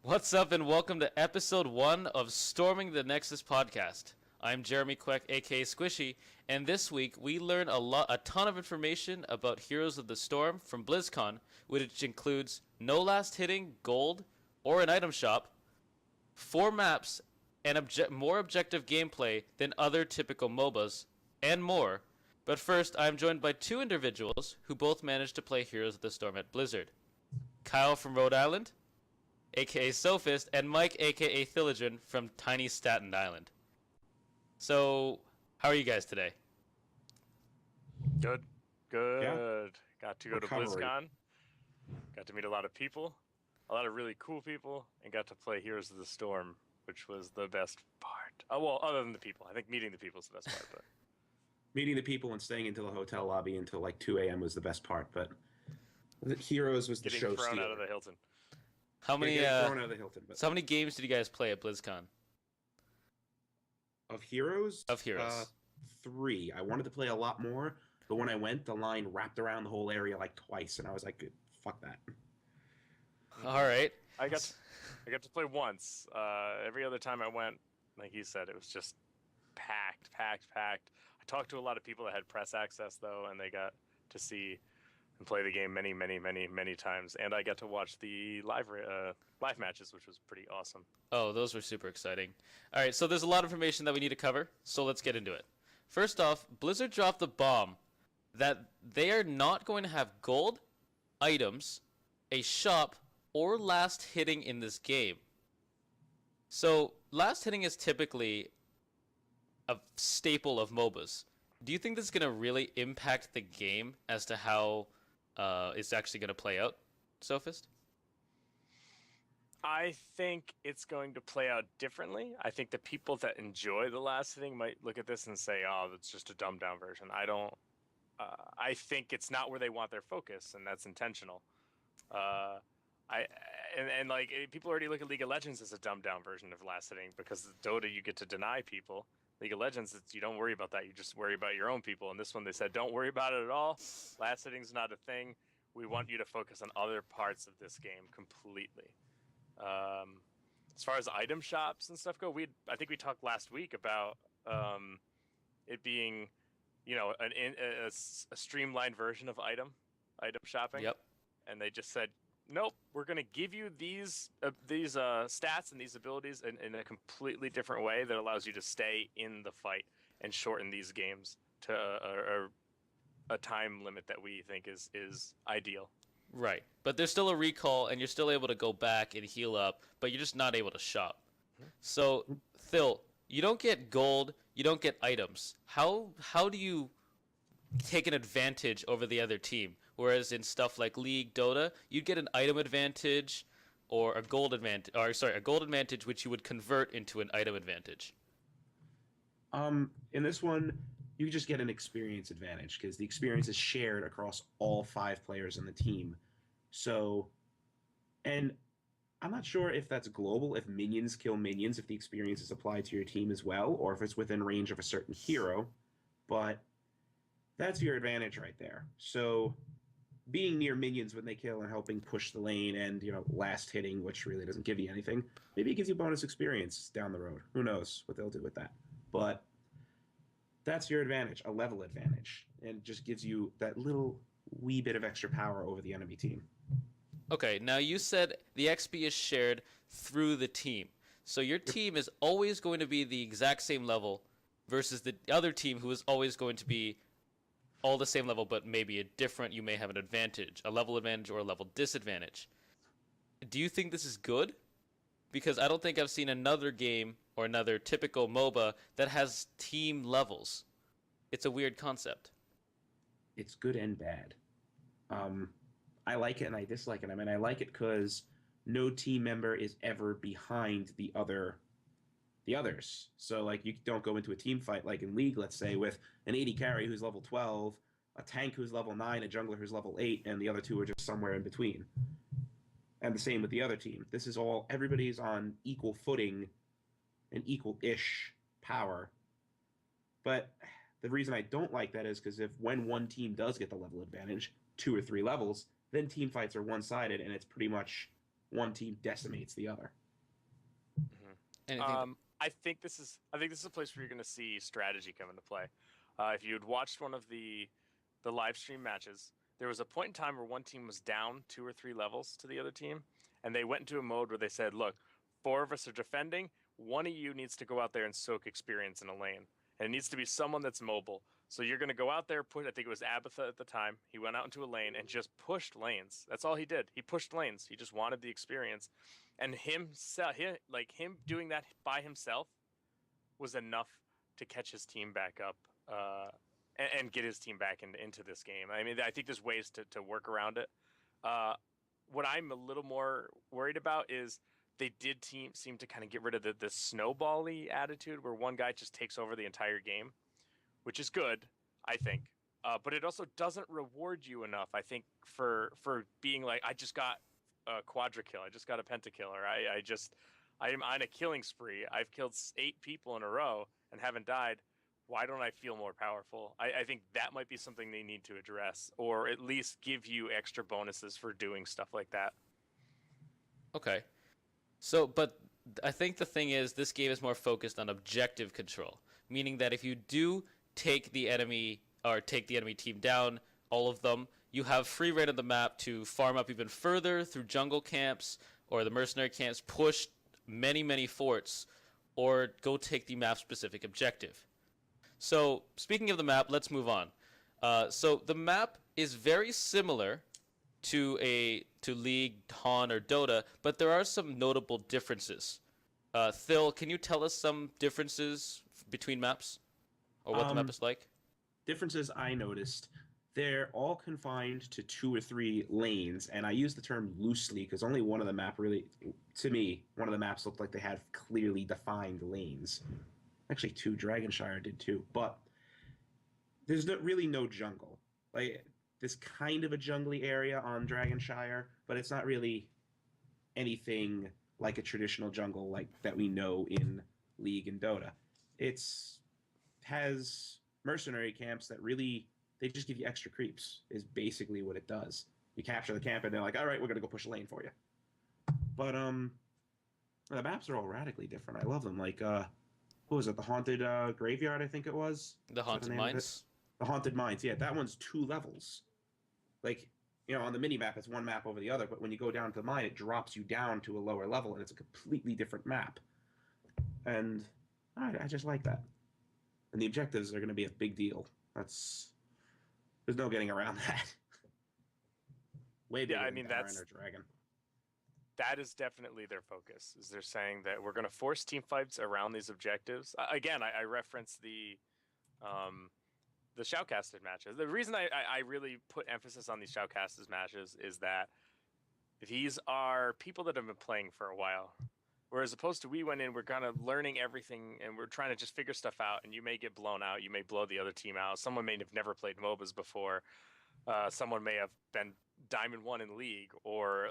What's up, and welcome to episode 1 of Storming the Nexus podcast. I'm Jeremy Queck, aka Squishei, and this week we learn a ton of information about Heroes of the Storm from Blizzcon, which includes no last hitting, gold, or an item shop, 4 maps, and more objective gameplay than other typical MOBAs, and more. But first, I'm joined by 2 individuals who both managed to play Heroes of the Storm at Blizzard. Kyle from Rhode Island, aka Sophist, and Mike, aka Thilladren, from tiny Staten Island. So, how are you guys today? Good. Yeah. Got to go to Blizzcon. Got to meet a lot of people, a lot of really cool people, and got to play Heroes of the Storm, which was the best part. Oh, well, other than the people. I think meeting the people is the best part. But Meeting the people and staying until the hotel lobby until like 2 a.m. was the best part, but the Heroes was the show getting thrown stealer. out of the Hilton. How many thrown out of the Hilton, but so how many games did you guys play at BlizzCon? of Heroes? Of Heroes. 3. I wanted to play a lot more, but when I went, the line wrapped around the whole area like twice, and I was like, fuck that. All right. I got to play once. Every other time I went, like you said, it was just packed. I talked to a lot of people that had press access though, and they got to see and play the game many times. And I got to watch the live matches, which was pretty awesome. Oh, those were super exciting. All right, so there's a lot of information that we need to cover, so let's get into it. First off, Blizzard dropped the bomb that they are not going to have gold, items, a shop, or last hitting in this game. So, last hitting is typically a staple of MOBAs. Do you think this is going to really impact the game as to how it's actually going to play out, Sophist? I think it's going to play out differently. I think the people that enjoy the last hitting might look at this and say, "Oh, that's just a dumbed down version." I don't. I think it's not where they want their focus, and that's intentional. People already look at League of Legends as a dumbed down version of last hitting because Dota you get to deny people. League of Legends, you don't worry about that. You just worry about your own people. And this one, they said, don't worry about it at all. Last hitting's not a thing. We want you to focus on other parts of this game completely. As far as item shops and stuff go, I think we talked last week about it being, a streamlined version of item shopping. Yep. And they just said, nope, we're going to give you these stats and these abilities in a completely different way that allows you to stay in the fight and shorten these games to a time limit that we think is ideal. Right. But there's still a recall, and you're still able to go back and heal up, but you're just not able to shop. Mm-hmm. So, Thil, you don't get gold, you don't get items. How do you take an advantage over the other team? Whereas in stuff like League, Dota, you'd get an item advantage or a gold advantage, which you would convert into an item advantage. In this one, you just get an experience advantage because the experience is shared across all 5 players in the team. So, and I'm not sure if that's global, if minions kill minions, if the experience is applied to your team as well, or if it's within range of a certain hero, but that's your advantage right there. So, being near minions when they kill and helping push the lane and, last hitting, which really doesn't give you anything. Maybe it gives you bonus experience down the road. Who knows what they'll do with that. But that's your advantage, a level advantage. And just gives you that little wee bit of extra power over the enemy team. Okay, now you said the XP is shared through the team. So your team is always going to be the exact same level versus the other team who is always going to be all the same level, but maybe you may have an advantage, a level advantage or a level disadvantage. Do you think this is good? Because I don't think I've seen another game or another typical MOBA that has team levels. It's a weird concept. It's good and bad. I like it and I dislike it. I mean, I like it because no team member is ever behind the others. So, like, you don't go into a team fight like in League, let's say, with an AD carry who's level 12, a tank who's level 9, a jungler who's level 8, and the other 2 are just somewhere in between. And the same with the other team. This is all, everybody's on equal footing and equal-ish power. But the reason I don't like that is because when one team does get the level advantage, 2 or 3 levels, then team fights are one-sided, and it's pretty much one team decimates the other. Anything? I think this is a place where you're going to see strategy come into play. If you had watched one of the live stream matches, there was a point in time where one team was down 2 or 3 levels to the other team, and they went into a mode where they said, "Look, 4 of us are defending. One of you needs to go out there and soak experience in a lane, and it needs to be someone that's mobile. So you're going to go out there, I think it was Abatha at the time. He went out into a lane and just pushed lanes. That's all he did. He pushed lanes. He just wanted the experience, and him doing that by himself was enough to catch his team back up and get his team back into this game. I mean, I think there's ways to work around it. What I'm a little more worried about is they did seem to kind of get rid of the snowball-y attitude where one guy just takes over the entire game, which is good, I think. But it also doesn't reward you enough, I think, for being like, I just got a quadra kill, I just got a pentakill, or I'm on a killing spree. I've killed 8 people in a row and haven't died. Why don't I feel more powerful? I think that might be something they need to address, or at least give you extra bonuses for doing stuff like that. Okay. So, but I think the thing is, this game is more focused on objective control, meaning that if you do take the enemy team down, all of them, you have free reign of the map to farm up even further through jungle camps or the mercenary camps, push many forts, or go take the map-specific objective. So, speaking of the map, let's move on. So the map is very similar to League, Han, or Dota, but there are some notable differences. Thil, can you tell us some differences between maps, or what the map is like? Differences I noticed, they're all confined to 2 or 3 lanes, and I use the term loosely because only one of the map really, to me, one of the maps looked like they had clearly defined lanes. Actually, 2, Dragonshire did too, but there's really no jungle. Like, there's kind of a jungly area on Dragonshire, but it's not really anything like a traditional jungle like that we know in League and Dota. It's has mercenary camps that really, they just give you extra creeps, is basically what it does. You capture the camp and they're like, all right, we're gonna go push a lane for you. But the maps are all radically different. I love them. Like what was it, the Haunted Graveyard, I think it was? The Haunted Mines? The Haunted Mines, yeah, that one's 2 levels. Like, you know, on the mini-map, it's one map over the other, but when you go down to the mine, it drops you down to a lower level, and it's a completely different map. And I just like that. And the objectives are going to be a big deal. There's no getting around that. Way bigger than Baron or Dragon. That is definitely their focus. Is they're saying that we're going to force team fights around these objectives. Again, I reference the shoutcasted matches. The reason I really put emphasis on these shoutcasted matches is that these are people that have been playing for a while. Whereas opposed to we went in, we're kind of learning everything and we're trying to just figure stuff out, and you may get blown out. You may blow the other team out. Someone may have never played MOBAs before. Someone may have been Diamond 1 in League or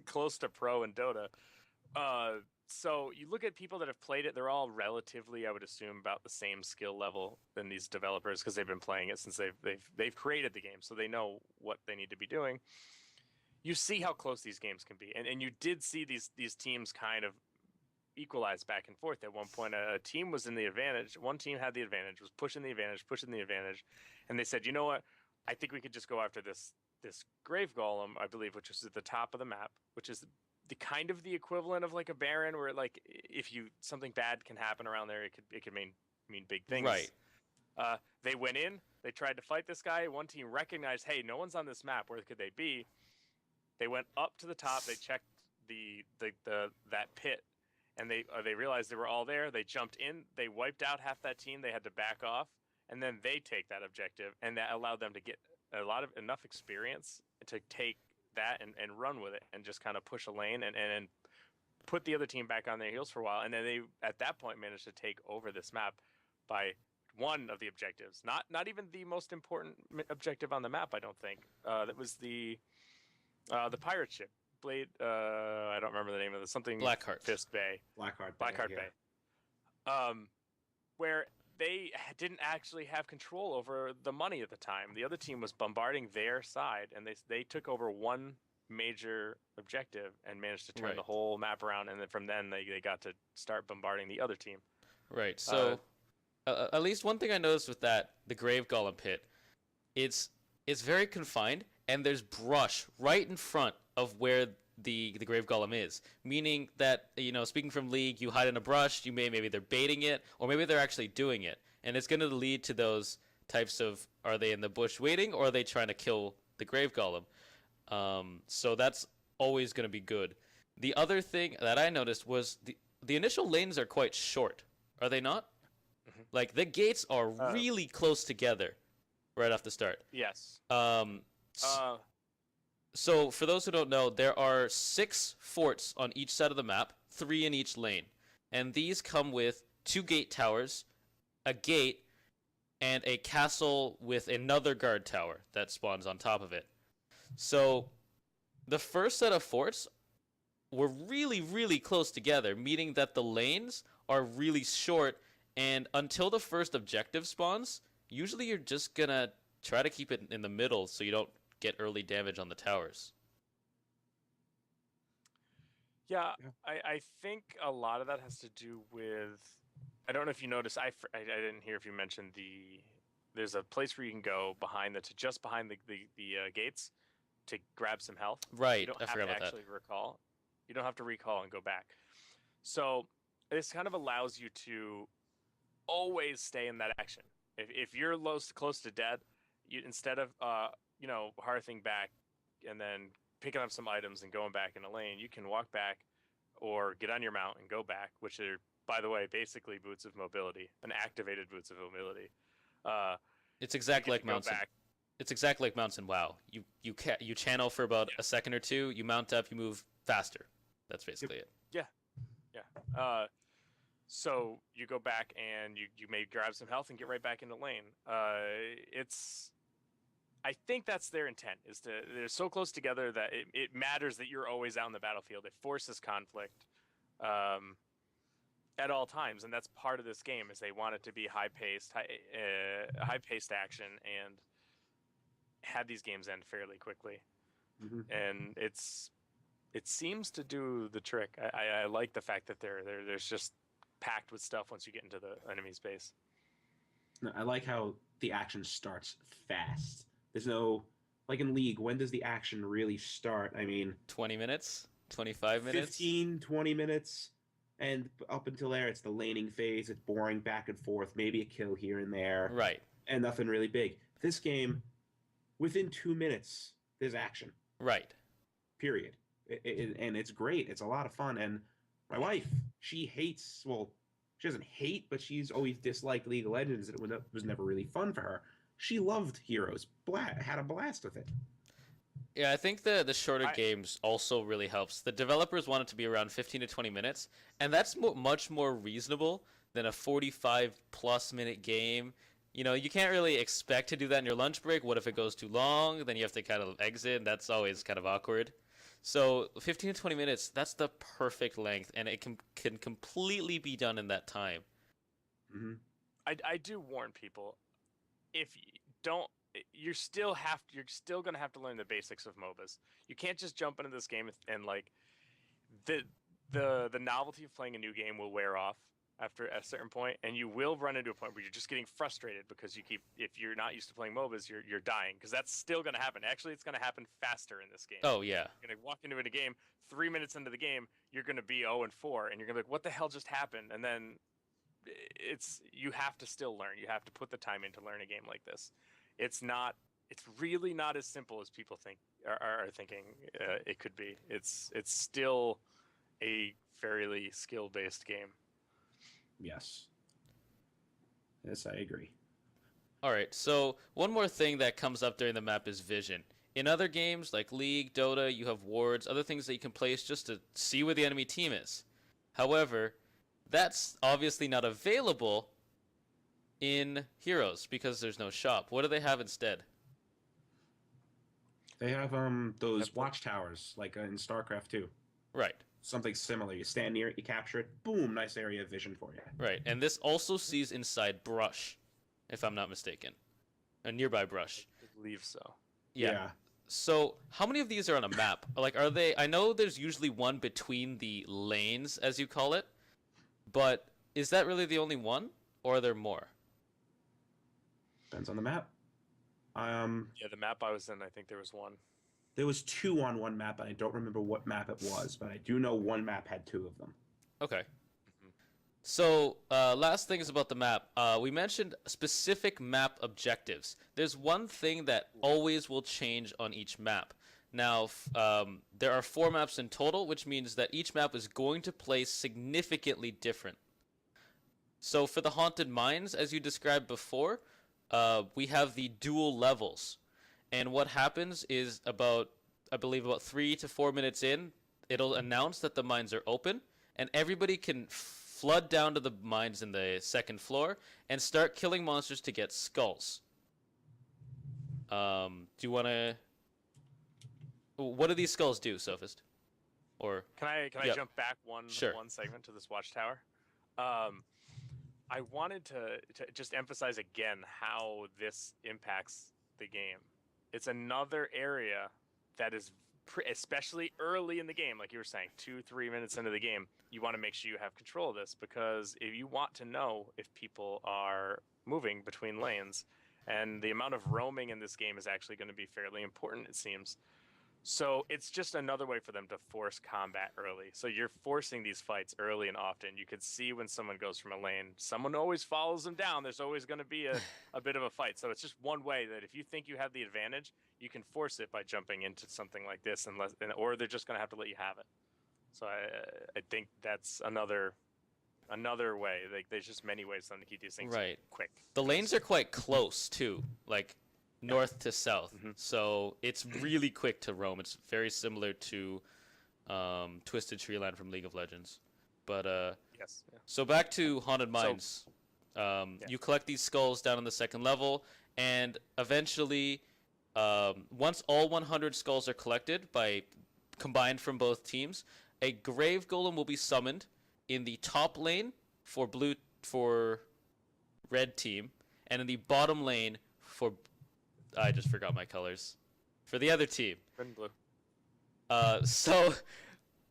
close to Pro in Dota. So you look at people that have played it, they're all relatively, I would assume, about the same skill level than these developers because they've been playing it since they've created the game, so they know what they need to be doing. You see how close these games can be, and you did see these teams kind of equalize back and forth. At one point, a team was in the advantage. One team had the advantage, was pushing the advantage, and they said, you know what? I think we could just go after this Grave Golem, I believe, which is at the top of the map, which is the kind of the equivalent of like a Baron, where like if something bad can happen around there, it could mean big things. Right. They went in, they tried to fight this guy. One team recognized, hey, no one's on this map. Where could they be? They went up to the top. They checked that pit, and they realized they were all there. They jumped in. They wiped out half that team. They had to back off, and then they take that objective, and that allowed them to get enough experience to take that and run with it and just kind of push a lane and put the other team back on their heels for a while. And then they, at that point, managed to take over this map by one of the objectives. Not even the most important objective on the map, I don't think. That was the pirate ship. Blade, I don't remember the name of it. Something Blackheart. Fist Bay. Blackheart Bay. Where they didn't actually have control over the money at the time. The other team was bombarding their side, and they took over one major objective and managed to turn Right. the whole map around, and then from then they got to start bombarding the other team. Right. So, at least one thing I noticed with that, the Grave Golem pit, it's very confined, and there's brush right in front of where the Grave Golem is. Meaning that, speaking from League, you hide in a brush, maybe they're baiting it, or maybe they're actually doing it, and it's going to lead to those types of, are they in the bush waiting, or are they trying to kill the Grave Golem? So that's always going to be good. The other thing that I noticed was the initial lanes are quite short, are they not? Mhm. Like the gates are really close together right off the start. Yes. So for those who don't know, there are 6 forts on each side of the map, 3 in each lane, and these come with 2 gate towers, a gate, and a castle with another guard tower that spawns on top of it. So the first set of forts were really, really close together, meaning that the lanes are really short, and until the first objective spawns, usually you're just gonna try to keep it in the middle so you don't get early damage on the towers. Yeah, I think a lot of that has to do with, I don't know if you noticed, I didn't hear if you mentioned there's a place where you can go just behind the gates to grab some health. Right, You don't I have forgot to about that. actually recall. You don't have to recall and go back. So this kind of allows you to always stay in that action. If you're close to dead, instead of hearthing back and then picking up some items and going back in a lane, you can walk back or get on your mount and go back, which are, by the way, basically boots of mobility, an activated boots of mobility. It's exactly like mounts. It's exactly like mounts in WoW. You channel for about a second or two, you mount up, you move faster. That's basically it. Yeah. So you go back and you may grab some health and get right back in the lane. I think that's their intent, they're so close together that it matters that you're always out in the battlefield. It forces conflict at all times, and that's part of this game, is they want it to be high-paced action and have these games end fairly quickly. Mm-hmm. And it seems to do the trick. I like the fact that there's just packed with stuff once you get into the enemy space. No, I like how the action starts fast. There's no, like in League, when does the action really start? I mean, 20 minutes? 25 minutes? 15, 20 minutes. And up until there, it's the laning phase. It's boring back and forth, maybe a kill here and there. Right. And nothing really big. This game, within 2 minutes, there's action. Right. Period. And it's great. It's a lot of fun. And my wife, she doesn't hate, but she's always disliked League of Legends. It was never really fun for her. She loved Heroes. Had a blast with it. Yeah, I think the shorter games also really helps. The developers want it to be around 15 to 20 minutes, and that's much more reasonable than a 45-plus minute game. You can't really expect to do that in your lunch break. What if it goes too long? Then you have to kind of exit, and that's always kind of awkward. So 15 to 20 minutes, that's the perfect length, and it can completely be done in that time. Mm-hmm. I do warn people, if you don't, you're still going to have to learn the basics of MOBAs. You can't just jump into this game and like the novelty of playing a new game will wear off after a certain point, and you will run into a point where you're just getting frustrated because if you're not used to playing MOBAs, you're dying, because that's still going to happen. Actually, it's going to happen faster in this game. Oh yeah. You're going to walk into a game, 3 minutes into the game, you're going to be 0-4, and you're going to be like, what the hell just happened? And then you have to still learn. You have to put the time in to learn a game like this. It's really not as simple as people are thinking it could be. It's still a fairly skill-based game. Yes, I agree. All right, so one more thing that comes up during the map is vision. In other games like League, Dota, you have wards, other things that you can place just to see where the enemy team is. However, that's obviously not available in Heroes because there's no shop. What do they have instead? They have those watchtowers like in StarCraft 2. Right. Something similar. You stand near it, you capture it, boom, nice area of vision for you. Right, and this also sees inside brush, if I'm not mistaken. A nearby brush. I believe so. Yeah. So, how many of these are on a map? Like, are they? I know there's usually one between the lanes, as you call it, but is that really the only one, or are there more? Depends on the map. Yeah, the map I was in, I think there was one. There was 2 on one map, and I don't remember what map it was, but I do know one map had 2 of them. Okay. Mhm. So, last thing is about the map. We mentioned specific map objectives. There's one thing that always will change on each map. Now, there are 4 maps in total, which means that each map is going to play significantly different. So, for the Haunted Mines, as you described before, we have the dual levels. And what happens is I believe about 3 to 4 minutes in, it'll announce that the mines are open, and everybody can flood down to the mines in the second floor and start killing monsters to get skulls. Do you want to? What do these skulls do, Sophist? Or Can I Yep. jump back one Sure. segment to this watchtower? I wanted to just emphasize again how this impacts the game. It's another area that is especially early in the game, like you were saying, 2-3 minutes into the game, you want to make sure you have control of this, because if you want to know if people are moving between lanes, and the amount of roaming in this game is actually going to be fairly important, it seems. So it's just another way for them to force combat early. So you're forcing these fights early and often. You could see when someone goes from a lane, someone always follows them down. There's always going to be a bit of a fight. So it's just one way that if you think you have the advantage, you can force it by jumping into something like this, or they're just going to have to let you have it. So I think that's another way. Like, there's just many ways for them to keep these things right. quick. The lanes are quite close too, like north to south. So it's really quick to roam. It's very similar to Twisted Treeland from League of Legends. But Yes. Yeah. so back to Haunted Mines. You collect these skulls down on the second level, and eventually, once all 100 skulls are collected combined from both teams, a grave golem will be summoned in the top lane for red team, and in the bottom lane for I just forgot my colors for the other team. Red and blue. So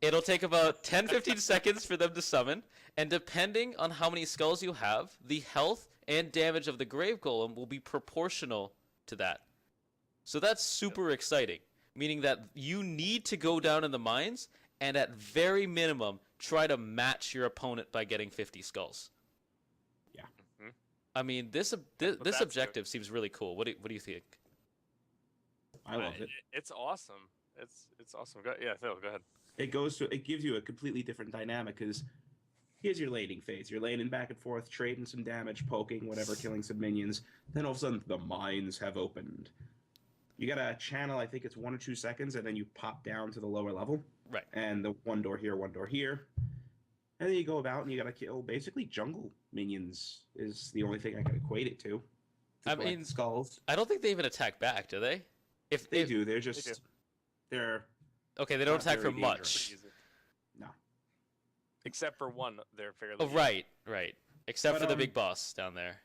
it'll take about 10-15 seconds for them to summon, and depending on how many skulls you have, the health and damage of the grave golem will be proportional to that. So that's super exciting, meaning that you need to go down in the mines and at very minimum try to match your opponent by getting 50 skulls. Yeah. Mhm. I mean, this objective seems really cool. What do you think? I love it. It's awesome. It's awesome. Yeah, Phil, go ahead. It gives you a completely different dynamic, because here's your laning phase. You're laning back and forth, trading some damage, poking, whatever, killing some minions. Then all of a sudden, the mines have opened. You got a channel, I think it's 1 or 2 seconds, and then you pop down to the lower level. Right. And the one door here, one door here. And then you go about and you got to kill basically jungle minions is the only thing I can equate it to. I mean, skulls. I don't think they even attack back, do they? If They do. They're just... They do. They're... Okay, they don't Not attack for very much. dangerous. Pretty easy. No. Except for one, they're fairly. Oh, right. Except But, for the big boss down there.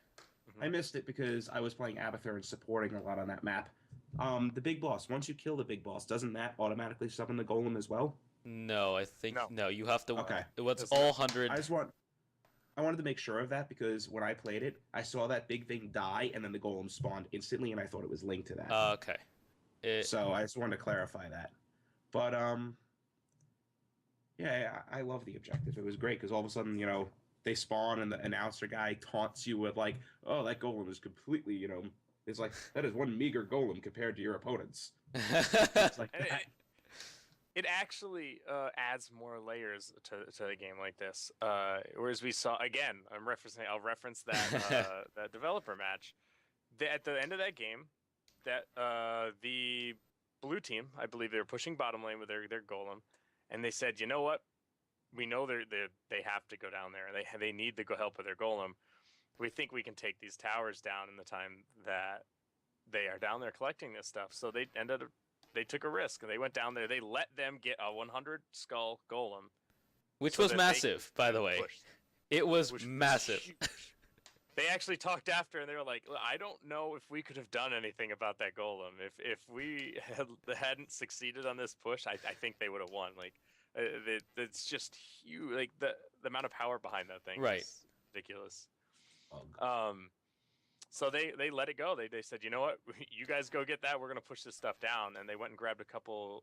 I missed it because I was playing Abathur and supporting a lot on that map. The big boss, once you kill the big boss, doesn't that automatically summon the golem as well? No, I think no. You have to. Okay. What's Does all not. 100? I wanted to make sure of that, because when I played it, I saw that big thing die and then the golem spawned instantly, and I thought it was linked to that. Okay. So I just wanted to clarify that. But yeah, I love the objective. It was great because all of a sudden, they spawn and the announcer guy taunts you with like, "Oh, that golem is completely, it's like that is one meager golem compared to your opponents." It's like And that. it actually adds more layers to a game like this. Whereas we saw again, I'll reference that that developer match. At the end of that game, that the blue team, I believe they were pushing bottom lane with their golem, and they said, you know what? We know they have to go down there. They need to go help with their golem. We think we can take these towers down in the time that they are down there collecting this stuff. So they took a risk and they went down there. They let them get a 100 skull golem, Which so was that they massive, by the way. pushed. It was Which was massive. huge. They actually talked after, and they were like, "I don't know if we could have done anything about that golem. If we hadn't succeeded on this push, I think they would have won. Like, it's just huge. Like the amount of power behind that thing Right. is ridiculous. Oh, So they let it go. They said, you know what, you guys go get that. We're gonna push this stuff down, and they went and grabbed a couple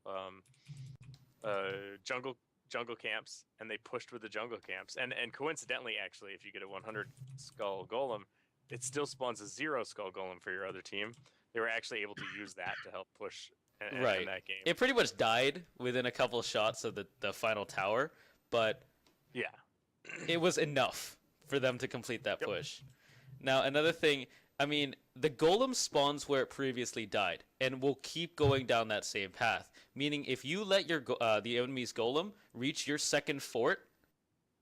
jungle camps, and they pushed with the jungle camps. And coincidentally, actually, if you get a 100 skull golem, it still spawns a 0 skull golem for your other team. They were actually able to use that to help push in Right. that game. It pretty much died within a couple shots of the final tower, but Yeah. it was enough for them to complete that Yep. push. Now, another thing, I mean, the golem spawns where it previously died, and will keep going down that same path. Meaning, if you let your the enemy's golem reach your second fort,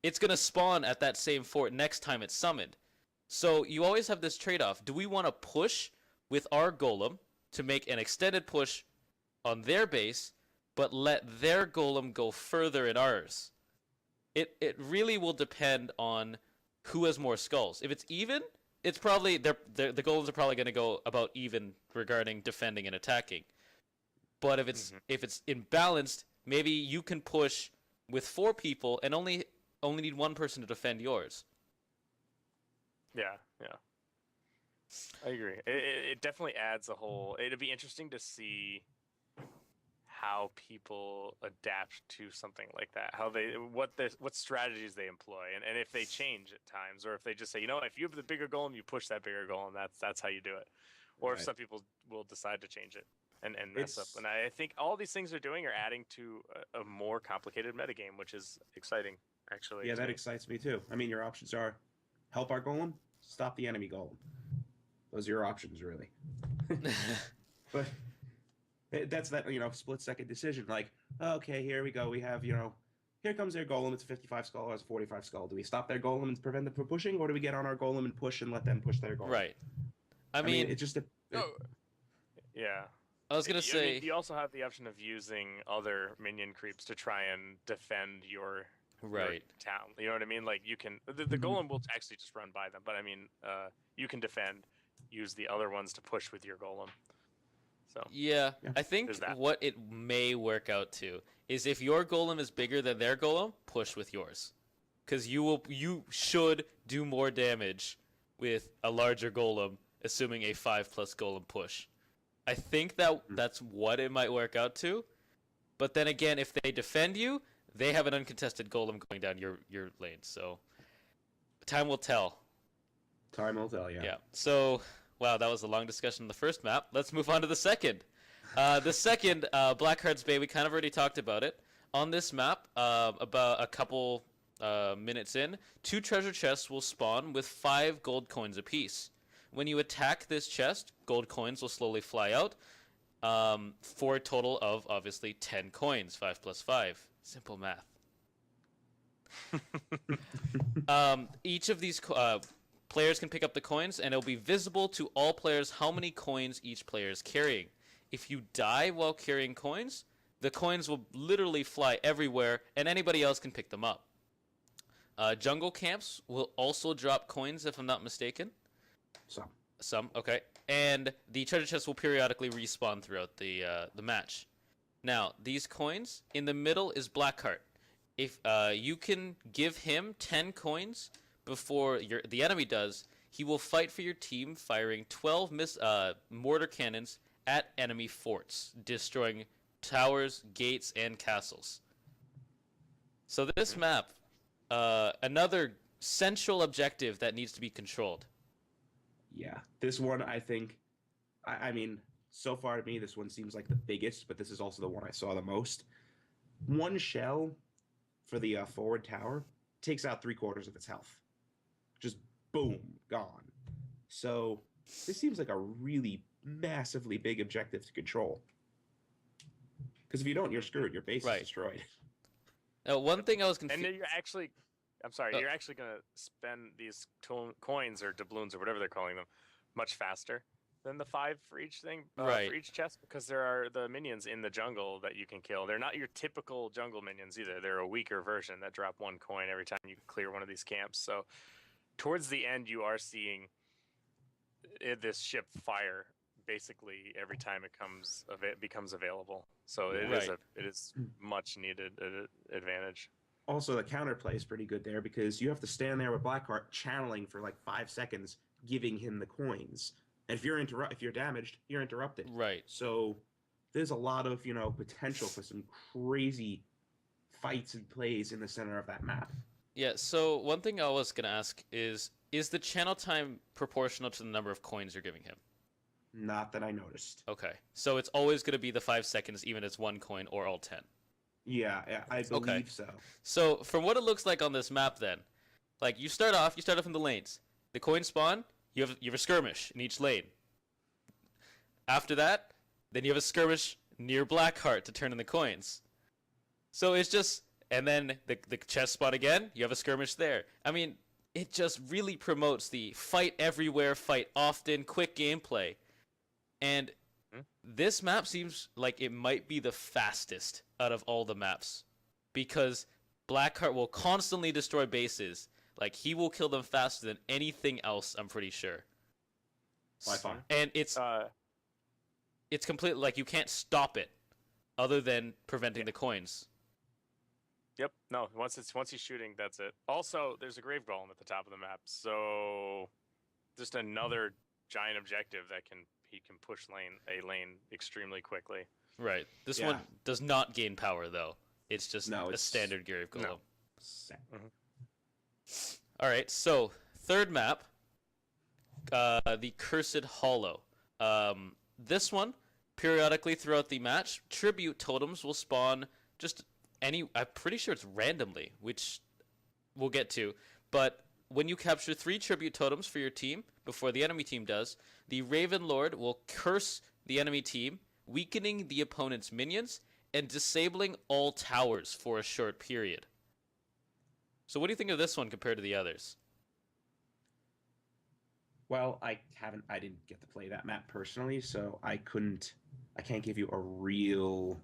it's gonna spawn at that same fort next time it's summoned. So you always have this trade-off. Do we want to push with our golem to make an extended push on their base, but let their golem go further in ours? It really will depend on who has more skulls. If it's even, it's probably the golems are probably going to go about even regarding defending and attacking. But if it's imbalanced, maybe you can push with 4 people and only need one person to defend yours. Yeah. I agree. It definitely adds a whole. It'd be interesting to see how people adapt to something like that. How what strategies they employ, and if they change at times, or if they just say, you know, if you have the bigger golem, you push that bigger golem. That's how you do it. Or if Right. some people will decide to change it and mess up. And I think all these things are doing are adding to a more complicated metagame, which is exciting. Actually, Yeah, to that me. excites me too. I mean, your options are help our golem, stop the enemy golem. Those are your options, really. But that's that, split second decision. Like, okay, here we go. We have, here comes their golem. It's a 55 skull or it's a 45 skull. Do we stop their golem and prevent them from pushing, or do we get on our golem and push and let them push their golem? Right. I I mean, mean, it just. Yeah. I was gonna say, you also have the option of using other minion creeps to try and defend your right. town. You know what I mean? Like you can the Mhm. golem will actually just run by them, but I mean, you can defend, use the other ones to push with your golem. So Yeah, Yeah. I think There's that. what it may work out to is if your golem is bigger than their golem, push with yours, because you should do more damage with a larger golem, assuming a 5+ golem push. I think that's what it might work out to, but then again, if they defend you, they have an uncontested golem going down your lane. So time will tell. Time will tell. Yeah. So, wow, that was a long discussion on the first map. Let's move on to the second. The second, Blackheart's Bay, we kind of already talked about it. On this map, about a couple minutes in, 2 treasure chests will spawn with 5 gold coins apiece. When you attack this chest, gold coins will slowly fly out for a total of, obviously, 10 coins. 5 + 5. Simple math. Each of these players can pick up the coins, and it'll be visible to all players how many coins each player is carrying. If you die while carrying coins, the coins will literally fly everywhere, and anybody else can pick them up. Jungle camps will also drop coins, if I'm not mistaken. Some, okay. And the treasure chests will periodically respawn throughout the match. Now, these coins, in the middle is Blackheart. If you can give him 10 coins before the enemy does, he will fight for your team, firing 12 mortar cannons at enemy forts, destroying towers, gates, and castles. So this map, another central objective that needs to be controlled. Yeah, this one I think, I mean, so far to me, this one seems like the biggest, but this is also the one I saw the most. One shell for the forward tower takes out 3/4 of its health. Just boom, gone. So this seems like a really massively big objective to control. Because if you don't, you're screwed. Your base Right. is destroyed. Now, one thing I was And confused. then you're actually, I'm sorry, you're actually going to spend these coins or doubloons or whatever they're calling them much faster than the 5 for each thing, Right. for each chest, because there are the minions in the jungle that you can kill. They're not your typical jungle minions either. They're a weaker version that drop 1 coin every time you clear one of these camps. So towards the end, you are seeing this ship fire basically every time it becomes available. So Right. it is much needed advantage. Also, the counterplay is pretty good there because you have to stand there with Blackheart channeling for like 5 seconds, giving him the coins. And if you're damaged, you're interrupted. Right. So there's a lot of potential for some crazy fights and plays in the center of that map. Yeah, so one thing I was going to ask is the channel time proportional to the number of coins you're giving him? Not that I noticed. Okay. So it's always going to be the 5 seconds, even if it's 1 coin or all 10. Yeah, I believe so. So from what it looks like on this map then, like you start off in the lanes. The coins spawn, you have a skirmish in each lane. After that, then you have a skirmish near Blackheart to turn in the coins. So it's just, and then the chest spawn again, you have a skirmish there. I mean, it just really promotes the fight everywhere, fight often, quick gameplay. And this map seems like it might be the fastest out of all the maps because Blackheart will constantly destroy bases. Like, he will kill them faster than anything else, I'm pretty sure. By far. And it's completely, like, you can't stop it other than preventing the coins. Yep. No, once he's shooting, that's it. Also, there's a grave golem at the top of the map, so just another giant objective that he can push a lane extremely quickly. Right. This one does not gain power though. It's just a it's standard grave golem. No. All right. So third map, the Cursed Hollow. This one, periodically throughout the match, tribute totems will spawn just I'm pretty sure it's randomly, which we'll get to. But when you capture 3 tribute totems for your team before the enemy team does, the Raven Lord will curse the enemy team, weakening the opponent's minions and disabling all towers for a short period. So what do you think of this one compared to the others? Well, I didn't get to play that map personally, so I can't give you a real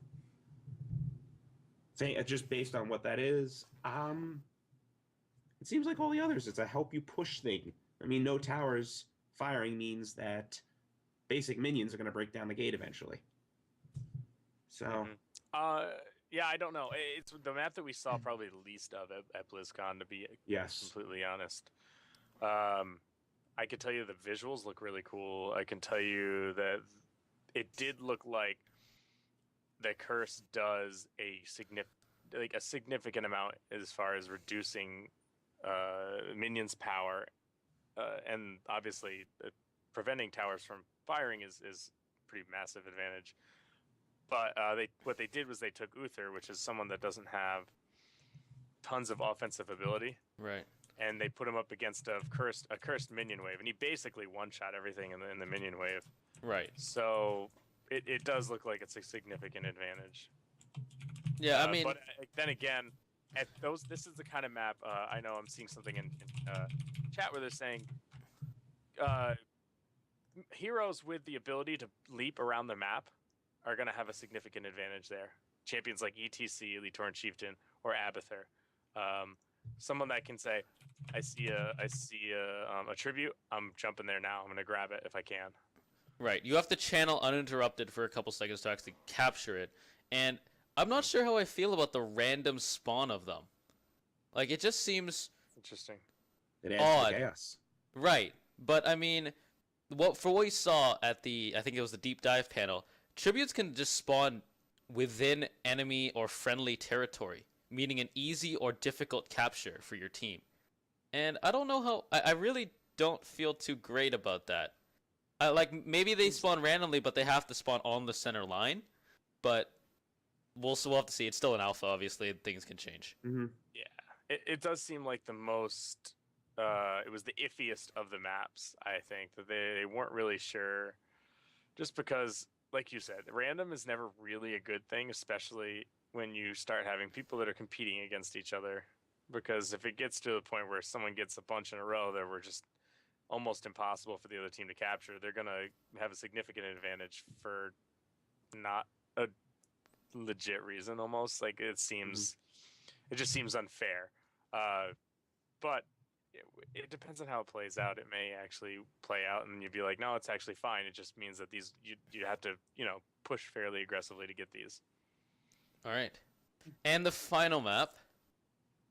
thing just based on what that is. It seems like all the others, it's a help you push thing. I mean, no towers firing means that basic minions are going to break down the gate eventually. So, yeah, I don't know. It's the map that we saw probably the least of at BlizzCon, to be completely honest. I can tell you the visuals look really cool. I can tell you that it did look like the curse does a significant amount as far as reducing minions' power, and obviously preventing towers from firing is pretty massive advantage. But what they did was they took Uther, which is someone that doesn't have tons of offensive ability, right? And they put him up against a cursed minion wave, and he basically one-shot everything in the minion wave. Right. So it does look like it's a significant advantage. Yeah, I mean, but then again, this is the kind of map. I know I'm seeing something in chat where they're saying heroes with the ability to leap around the map are going to have a significant advantage there. Champions like ETC, Elite Torrent Chieftain, or Abathur. Someone that can say, I see a tribute, I'm jumping there now. I'm going to grab it if I can. Right. You have to channel uninterrupted for a couple seconds to actually capture it. And I'm not sure how I feel about the random spawn of them. Like, it just seems interesting. It adds odd. to chaos. Right. But, I mean, what we saw at I think it was the deep dive panel, tributes can just spawn within enemy or friendly territory, meaning an easy or difficult capture for your team. And I don't know how... I really don't feel too great about that. Maybe they spawn randomly, but they have to spawn on the center line. But we'll have to see. It's still an alpha, obviously. Things can change. Mm-hmm. Yeah. It does seem like the most... it was the iffiest of the maps, I think. That they weren't really sure. Just because, like you said, random is never really a good thing, especially when you start having people that are competing against each other. Because if it gets to the point where someone gets a bunch in a row that were just almost impossible for the other team to capture, they're going to have a significant advantage for not a legit reason almost. Like, it seems, it just seems unfair. But it depends on how it plays out. It may actually play out, and you'd be like, no, it's actually fine. It just means that these you have to push fairly aggressively to get these. All right. And the final map,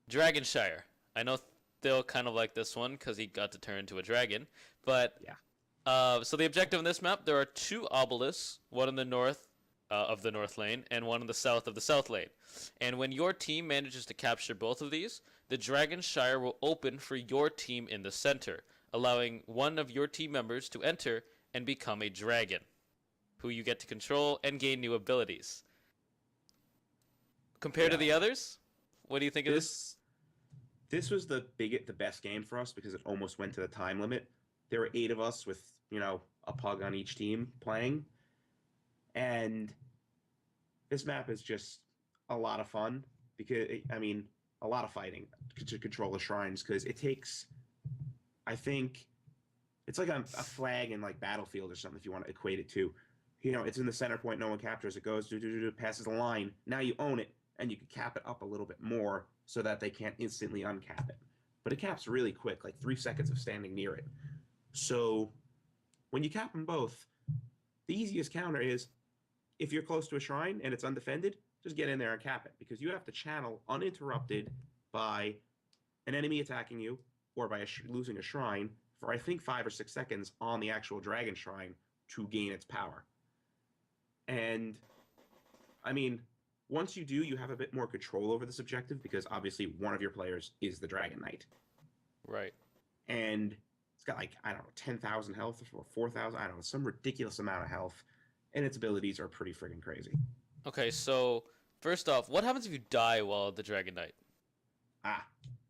Dragonshire. I know they'll kind of like this one because he got to turn into a dragon. But Yeah. so the objective in this map, there are 2 obelisks, one in the north of the north lane and one in the south of the south lane. And when your team manages to capture both of these, the Dragonshire will open for your team in the center, allowing one of your team members to enter and become a dragon, who you get to control and gain new abilities. Compared to the others, what do you think of this? This was the best game for us because it almost went to the time limit. There were 8 of us with a pug on each team playing, and this map is just a lot of fun because a lot of fighting to control the shrines because it takes, I think, it's like a flag in like Battlefield or something if you want to equate it to. It's in the center point, no one captures it, goes passes the line. Now you own it, and you can cap it up a little bit more so that they can't instantly uncap it. But it caps really quick, like 3 seconds of standing near it. So when you cap them both, the easiest counter is if you're close to a shrine and it's undefended, just get in there and cap it because you have to channel uninterrupted by an enemy attacking you or by losing a shrine for I think 5 or 6 seconds on the actual dragon shrine to gain its power. And once you do, you have a bit more control over this objective because obviously one of your players is the Dragon Knight. Right. And it's got 10,000 health or 4,000, I don't know, some ridiculous amount of health, and its abilities are pretty friggin' crazy. Okay, so first off, what happens if you die while the Dragon Knight?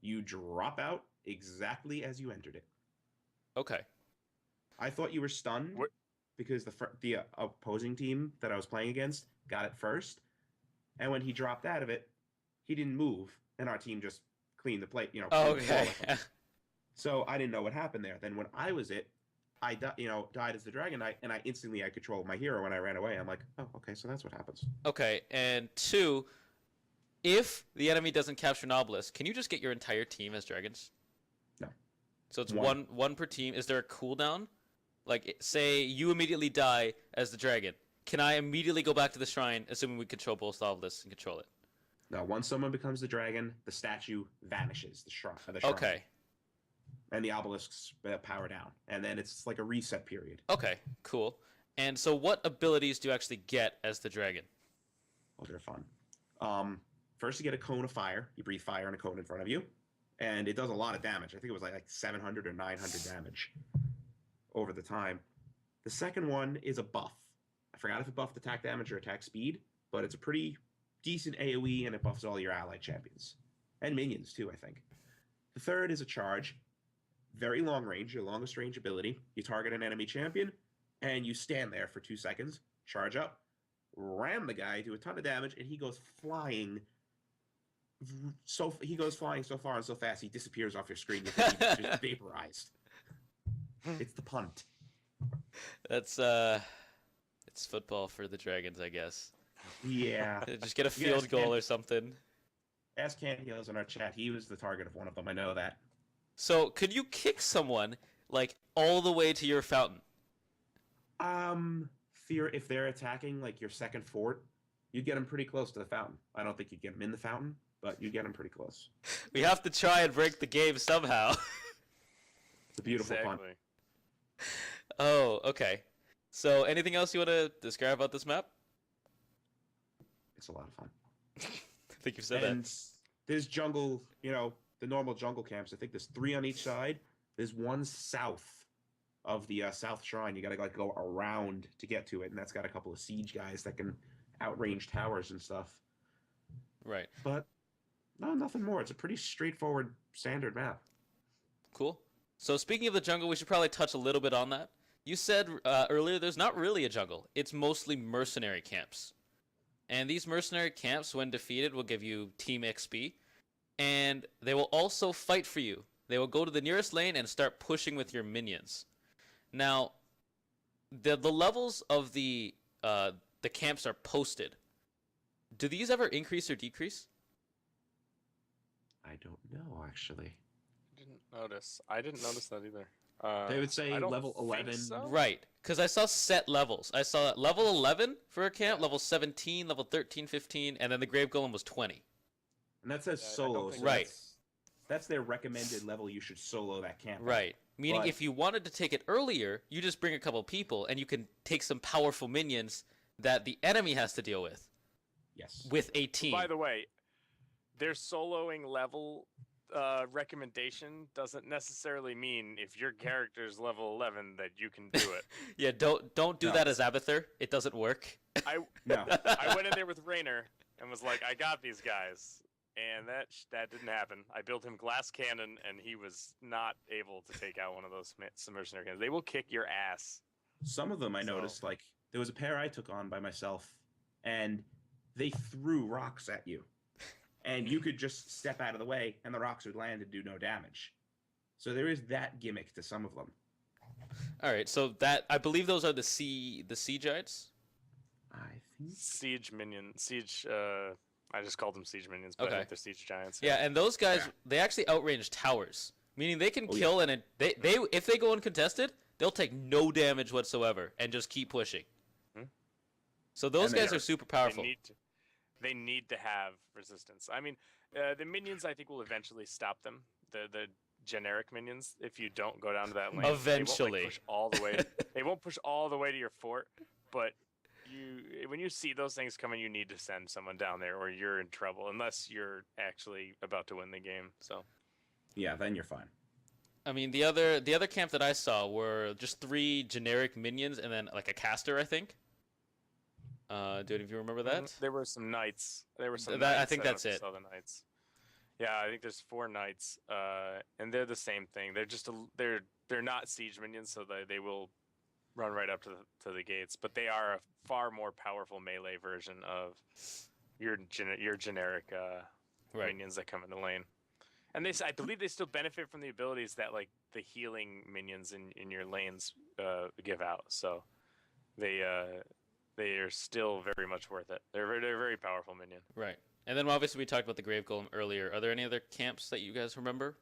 You drop out exactly as you entered it. Okay. I thought you were stunned because the opposing team that I was playing against got it first. And when he dropped out of it, he didn't move, and our team just cleaned the plate. Okay. So I didn't know what happened there. Then when I was I died as the Dragon Knight, and I controlled my hero when I ran away. I'm like, oh, okay, so that's what happens. Okay, and 2, if the enemy doesn't capture an obelisk, can you just get your entire team as dragons? No. So it's one per team. Is there a cooldown? Like, say you immediately die as the dragon. Can I immediately go back to the shrine, assuming we control both obelisks and control it? No, once someone becomes the dragon, the statue vanishes, the shrine. Okay. And the obelisks power down. And then it's like a reset period. Okay, cool. And so what abilities do you actually get as the dragon? Oh, they're fun. First, you get a cone of fire. You breathe fire in a cone in front of you. And it does a lot of damage. I think it was like 700 or 900 damage over the time. The second one is a buff. I forgot if it buffed attack damage or attack speed, but it's a pretty decent AoE, and it buffs all your allied champions. And minions, too, I think. The third is a charge. Very long range, your longest range ability. You target an enemy champion, and you stand there for 2 seconds, charge up, ram the guy, do a ton of damage, and he goes flying. He goes flying so far and so fast, he disappears off your screen. You think he's just vaporized. It's the punt. That's it's football for the dragons, I guess. Yeah. Just get a field goal or something. Ask Candy Hills in our chat. He was the target of one of them. I know that. So, could you kick someone like all the way to your fountain? If they're attacking like your second fort, you'd get them pretty close to the fountain. I don't think you'd get them in the fountain, but you'd get them pretty close. We have to try and break the game somehow. It's a beautiful punt. Oh, okay. So, anything else you want to describe about this map? It's a lot of fun. I think you've said and that. There's jungle, the normal jungle camps. I think there's 3 on each side. There's one south of the South Shrine. You got to go around to get to it, and that's got a couple of siege guys that can outrange towers and stuff. Right. But no, nothing more. It's a pretty straightforward standard map. Cool. So speaking of the jungle, we should probably touch a little bit on that. You said earlier there's not really a jungle. It's mostly mercenary camps. And these mercenary camps, when defeated, will give you team XP. And they will also fight for you. They will go to the nearest lane and start pushing with your minions. Now, the levels of the camps are posted. Do these ever increase or decrease? I don't know, actually. I didn't notice that either. They would say I don't level think 11. so. Right, because I saw set levels. I saw level 11 for a camp, level 17, level 13, 15, and then the Grave Golem was 20. And that says Yeah, I solo. don't think So Right. That's their recommended level you should solo that camp. at. Right. Meaning But- if you wanted to take it earlier, you just bring a couple people and you can take some powerful minions that the enemy has to deal with Yes. a team. By the way, their soloing level recommendation doesn't necessarily mean if your character's level 11 that you can do it. Yeah, don't do No. that as Abathur. It doesn't work. No. I went in there with Raynor and was like, I got these guys. And that didn't happen. I built him glass cannon, and he was not able to take out one of those submersionary cannons. They will kick your ass. Some of them I So- noticed, like there was a pair I took on by myself, and they threw rocks at you, and you could just step out of the way, and the rocks would land and do no damage. So there is that gimmick to some of them. All right, so that I believe those are the sea giants. I think. Siege minion. Siege. I just called them siege minions, but I Okay. think they're siege giants. Yeah, and those guys Yeah. they actually outrange towers, meaning they can Oh, kill and they if they go uncontested, they'll take no damage whatsoever and just keep pushing. Hmm. So those And they guys are- are super powerful. They need to have resistance. I mean, the minions I think will eventually stop them. The generic minions, if you don't go down to that lane, Eventually. they won't, push all the way. They won't push all the way to your fort, but when you see those things coming, you need to send someone down there, or you're in trouble. Unless you're actually about to win the game. So Yeah, then you're fine. I mean, the other camp that I saw were just 3 generic minions and then like a caster, I think. Do any of you remember that? there were some knights. There were some. That- I knights. think don't that's know if you it. saw the knights. Yeah, I think there's 4 knights, and they're the same thing. They're just they're not siege minions, so they will run right up to the gates. But they are a far more powerful melee version of your generic Right. minions that come in the lane. And I believe they still benefit from the abilities that like the healing minions in your lanes give out. So they are still very much worth it. They're a very powerful minion. Right. And then obviously we talked about the Grave Golem earlier. Are there any other camps that you guys remember?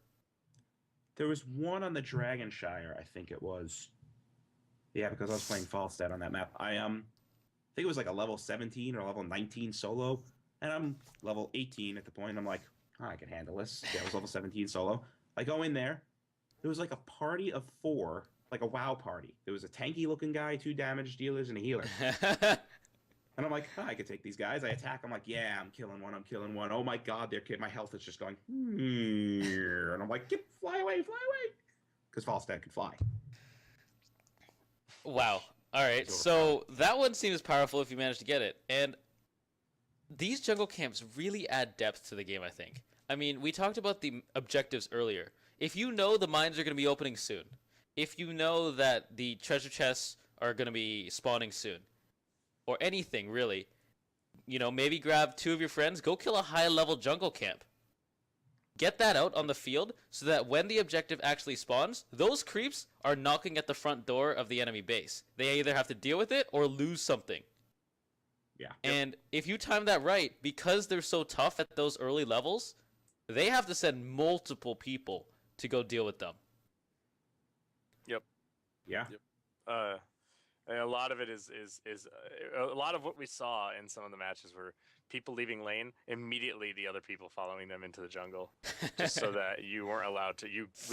There was one on the Dragonshire, I think it was. Yeah, because I was playing Falstad on that map. I think it was like a level 17 or level 19 solo, and I'm level 18 at the point. I'm like, oh, I can handle this. Yeah, I was level 17 solo. I go in there. There was like a party of 4, like a WoW party. There was a tanky looking guy, 2 damage dealers, and a healer. And I'm like, oh, I could take these guys. I attack. I'm like, yeah, I'm killing one. Oh my god, my health is just going. And I'm like, fly away. Because Falstad can fly. Wow. All right. Sure. So that one seems powerful if you manage to get it. And these jungle camps really add depth to the game, I think. I mean, we talked about the objectives earlier. If you know the mines are going to be opening soon, if you know that the treasure chests are going to be spawning soon, or anything really, maybe grab 2 of your friends, go kill a high-level jungle camp. Get that out on the field so that when the objective actually spawns, those creeps are knocking at the front door of the enemy base. They either have to deal with it or lose something. Yeah. And if you time that right, because they're so tough at those early levels, they have to send multiple people to go deal with them. Yeah. A lot of it is a lot of what we saw in some of the matches were people leaving lane, immediately the other people following them into the jungle, just so that you weren't allowed to.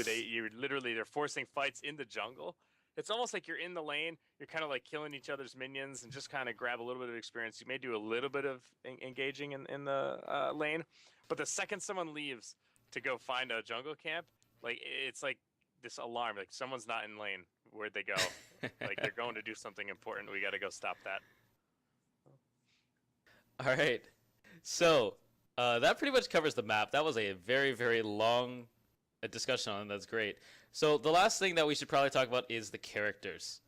They're forcing fights in the jungle. It's almost like you're in the lane, you're kind of like killing each other's minions and just kind of grab a little bit of experience. You may do a little bit of engaging in the lane, but the second someone leaves to go find a jungle camp, like it's like this alarm, like someone's not in lane. Where'd they go? Like they're going to do something important. We got to go stop that. All right. So that pretty much covers the map. That was a very, very long discussion on it. That's great. So the last thing that we should probably talk about is the characters.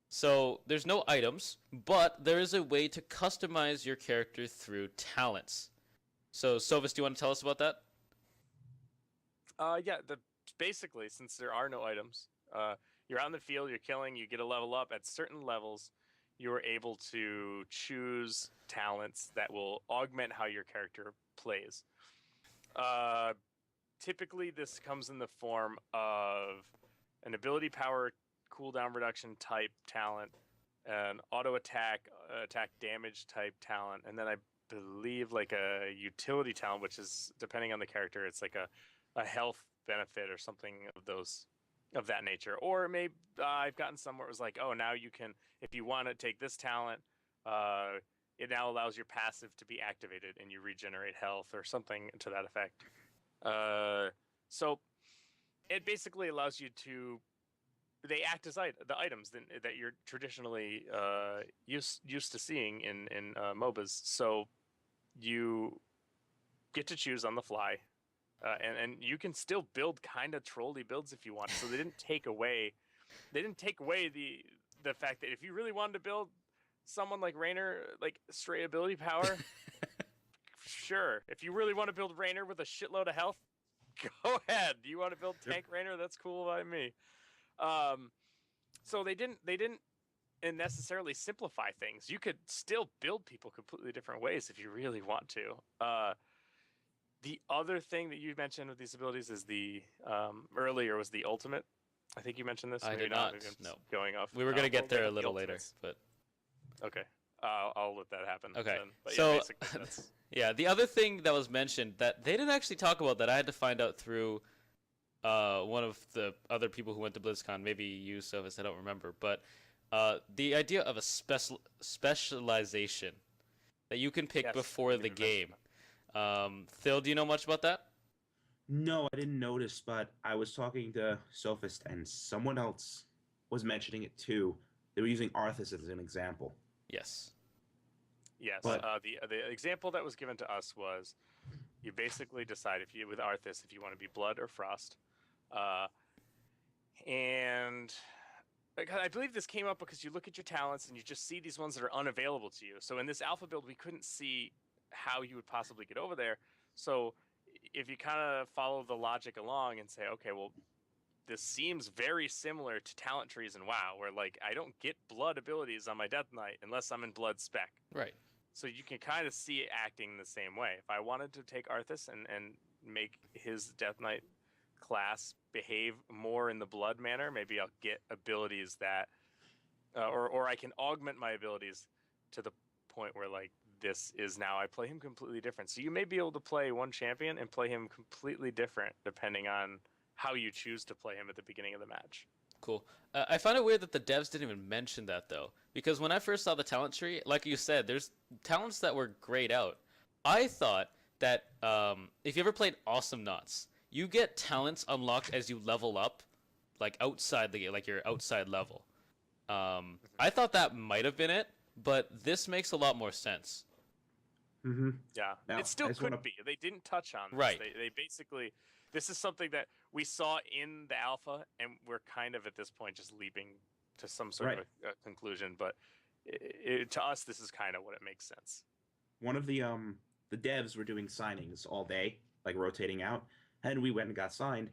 So there's no items, but there is a way to customize your character through talents. So Sophist, do you want to tell us about that? Yeah. Basically, since there are no items, you're out in the field, you're killing, you get a level up. At certain levels, you're able to choose talents that will augment how your character plays. typically this comes in the form of an ability power cooldown reduction type talent, an auto attack damage type talent, and then I believe like a utility talent, which is depending on the character, it's like a health benefit or something of that nature. Or maybe I've gotten some where it was like, oh, now you can, if you want to take this talent, it now allows your passive to be activated and you regenerate health or something to that effect. So it basically allows you to, they act as the items that you're traditionally used to seeing in MOBAs. So you get to choose on the fly, and you can still build kind of trolly builds if you want. So they didn't take away the fact that if you really wanted to build someone like Raynor, like straight ability power, sure. If you really want to build Raynor with a shitload of health, go ahead. Do you want to build tank Raynor? That's cool by me. So they didn't necessarily simplify things. You could still build people completely different ways if you really want to. The other thing that you mentioned with these abilities is the earlier was the ultimate. I think you mentioned this. I Maybe did not. Maybe I'm No. Going off. We were gonna get there a little later, ultimates. but Okay. I'll let that happen. okay. Then. But So yeah, basically that's... yeah, the other thing that was mentioned that they didn't actually talk about that I had to find out through one of the other people who went to BlizzCon, maybe you, Sophist, I don't remember, but the idea of a specialization that you can pick before the game. Thil, do you know much about that? No, I didn't notice, but I was talking to Sophist, and someone else was mentioning it too. They were using Arthas as an example. Yes. Yes. But- The example that was given to us was you basically decide with Arthas if you want to be Blood or Frost, and I believe this came up because you look at your talents and you just see these ones that are unavailable to you. So in this alpha build, we couldn't see how you would possibly get over there. So if you kind of follow the logic along and say, okay, well, this seems very similar to talent trees in WoW, where like I don't get blood abilities on my Death Knight unless I'm in blood spec. Right. So you can kind of see it acting the same way. If I wanted to take Arthas and make his Death Knight class behave more in the blood manner, maybe I'll get abilities that, or I can augment my abilities to the point where like this is now I play him completely different. So you may be able to play one champion and play him completely different depending on how you choose to play him at the beginning of the match. Cool. I find it weird that the devs didn't even mention that though, because when I first saw the talent tree, like you said, there's talents that were grayed out. I thought that if you ever played Awesome Knots, you get talents unlocked as you level up, like outside the like your outside level. I thought that might have been it, but this makes a lot more sense. Mm-hmm. Yeah, Now, it still I just could wanna- be. They didn't touch on this. Right. They basically, this is something that we saw in the alpha, and we're kind of at this point just leaping to some sort Right. of a conclusion. But to us, this is kind of what it makes sense. One of the devs were doing signings all day, like rotating out, and we went and got signed.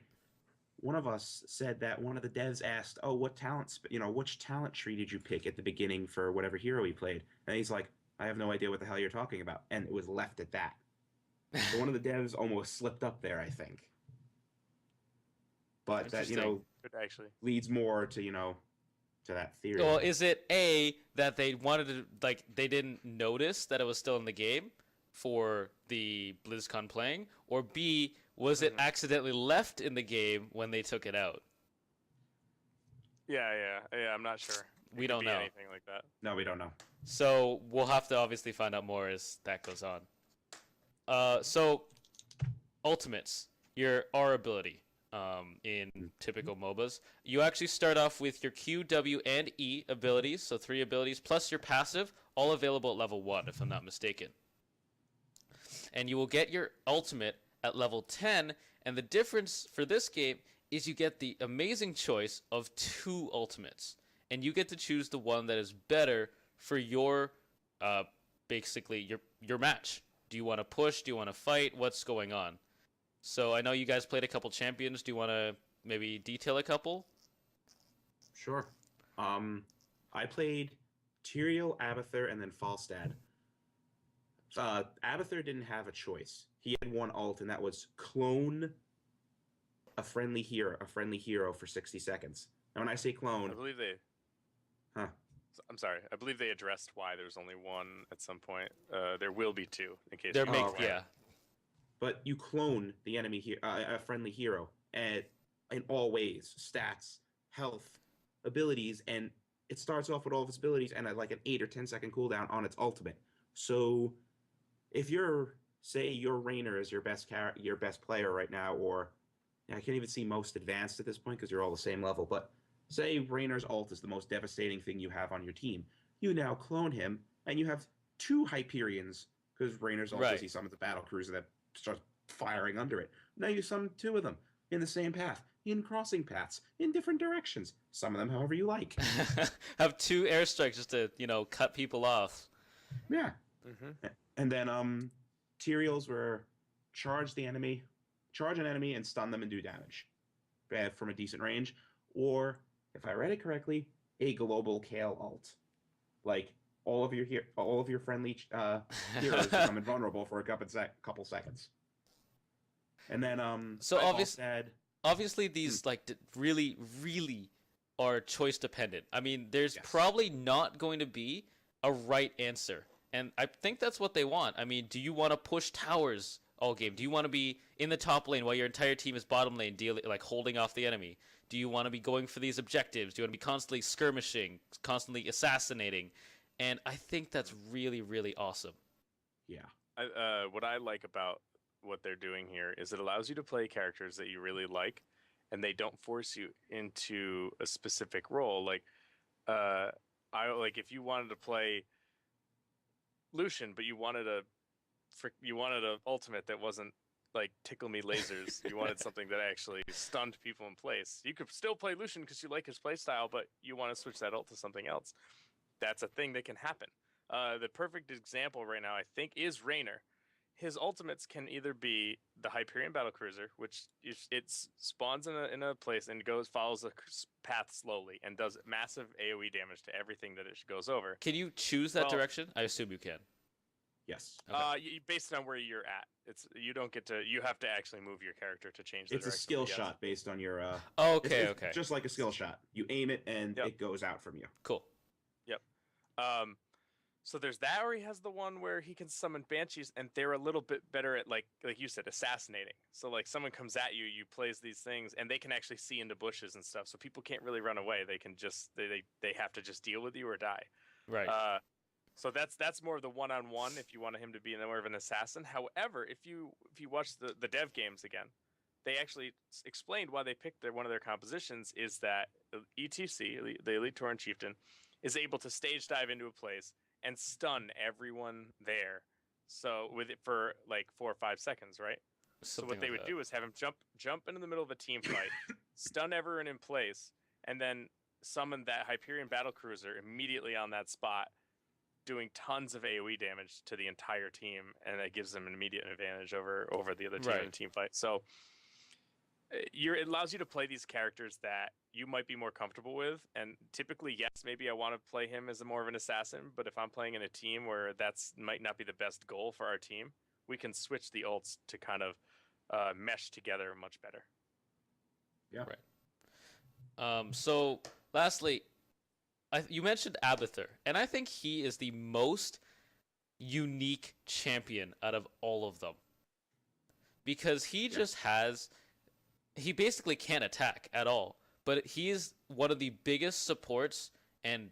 One of us said that one of the devs asked, "Oh, what talents? Which talent tree did you pick at the beginning for whatever hero he played?" And he's like, "I have no idea what the hell you're talking about," and it was left at that. So one of the devs almost slipped up there, I think. But that Interesting. Could actually. leads more to to that theory. Well, is it A, that they wanted to, like, they didn't notice that it was still in the game for the BlizzCon playing, or B, was it accidentally left in the game when they took it out? Yeah. I'm not sure. It We could don't be know. anything like that. No, we don't know. So we'll have to obviously find out more as that goes on. So ultimates, your R ability in typical MOBAs. You actually start off with your Q, W, and E abilities, so 3 abilities, plus your passive, all available at level 1, if I'm not mistaken. And you will get your ultimate at level 10, and the difference for this game is you get the amazing choice of 2 ultimates, and you get to choose the one that is better for your, basically, your match. Do you want to push? Do you want to fight? What's going on? So I know you guys played a couple champions. Do you want to maybe detail a couple? Sure. I played Tyrael, Abathur, and then Falstad. Abathur didn't have a choice. He had one ult, and that was clone a friendly hero for 60 seconds. And when I say I clone, believe they. huh? I'm sorry. I believe they addressed why there's only one at some point. There will be two in case. They're you make- were wondering. yeah. But you clone the enemy here, a friendly hero, in all ways, stats, health, abilities, and it starts off with all of its abilities and like an 8 or 10 second cooldown on its ultimate. So if say your Raynor is your best player right now, or I can't even see most advanced at this point because you're all the same level, but say Raynor's ult is the most devastating thing you have on your team. You now clone him, and you have two Hyperions because Raynor's ult Right. is he summons a battle cruiser that starts firing under it. Now you summon two of them in the same path, in crossing paths, in different directions. Summon them however you like. Have 2 airstrikes just to, cut people off. Yeah. Mm-hmm. And then Tyraels were charge an enemy and stun them and do damage from a decent range. Or, if I read it correctly, a global Kale ult. Like, all of your friendly heroes become invulnerable for a couple seconds. And then So said, obviously these really, really are choice dependent. I mean, there's Yes. probably not going to be a right answer. And I think that's what they want. I mean, do you want to push towers all game? Do you want to be in the top lane while your entire team is bottom lane, holding off the enemy? Do you want to be going for these objectives? Do you want to be constantly skirmishing, constantly assassinating? And I think that's really, really awesome. yeah. What I like about what they're doing here is it allows you to play characters that you really like, and they don't force you into a specific role. Like, if you wanted to play Lucian, but you wanted a ultimate that wasn't like tickle me lasers. You wanted something that actually stunned people in place. You could still play Lucian because you like his playstyle, but you want to switch that ult to something else. That's a thing that can happen. The perfect example right now, I think, is Raynor. His ultimates can either be the Hyperion Battlecruiser, which it spawns in a place and follows a path slowly and does massive AoE damage to everything that it goes over. Can you choose that direction? I assume you can. Yes. Okay. Based on where you're at, you don't get to. You have to actually move your character to change the It's a direction. skill Yes. shot based on your. Okay. It's just like a skill shot. You aim it and Yep. it goes out from you. Cool. So there's that, or he has the one where he can summon banshees, and they're a little bit better at like you said, assassinating. So like someone comes at you, you plays these things, and they can actually see into bushes and stuff. So people can't really run away. They can just they have to just deal with you or die. Right. So that's more of the one-on-one if you want him to be more of an assassin. However, if you watch the dev games again, they actually explained why they picked one of their compositions is that ETC, the Elite Tauren Chieftain, is able to stage dive into a place and stun everyone there. So with it for like 4 or 5 seconds, right? So what they would do is have him jump into the middle of a team fight, stun everyone in place, and then summon that Hyperion Battlecruiser immediately on that spot, doing tons of AoE damage to the entire team, and that gives them an immediate advantage over the other team in a team fight. So it allows you to play these characters that you might be more comfortable with, and typically, yes, maybe I want to play him as more of an assassin, but if I'm playing in a team where that's might not be the best goal for our team, we can switch the ults to kind of mesh together much better. Yeah. Right. So lastly, you mentioned Abathur, and I think he is the most unique champion out of all of them. Because he just he basically can't attack at all, but he is one of the biggest supports and